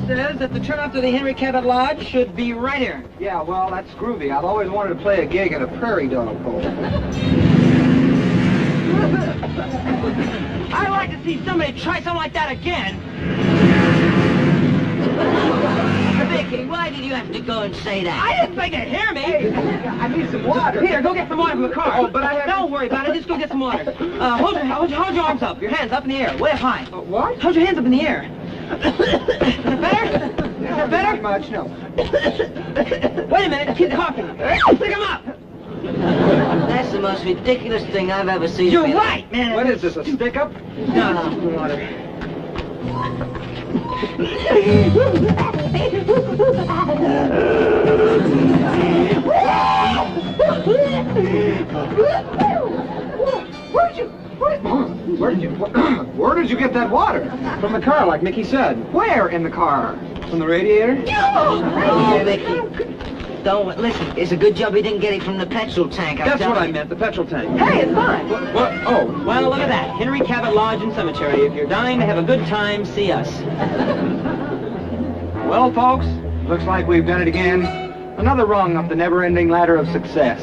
says that the turnout to the Henry Cabot Lodge should be right here. Yeah, well, that's groovy. I've always wanted to play a gig at a prairie dog pole. I'd like to see somebody try something like that again. Vicky, why did you have to go and say that? I didn't think they'd hear me. Hey, I need some water. Peter, go get some water from the car. Oh, but I have... Don't worry about it. Just go get some water. Hold your arms up. Your hands up in the air, way up high. What? Hold your hands up in the air. Is that better? Is that better? Not much, no. Wait a minute. Keep coughing. Stick him up. That's the most ridiculous thing I've ever seen. You're right, man. What is this, a stick-up? No, it's water. Where did you get that water? From the car, like Mickey said. Where in the car? From the radiator? Oh, Vicky. Don't listen. It's a good job he didn't get it from the petrol tank. That's what I meant, the petrol tank. Hey, it's fine. What? Oh. Well, look at that. Henry Cabot Lodge and Cemetery. If you're dying to have a good time, see us. Well, folks, looks like we've done it again. Another rung up the never-ending ladder of success.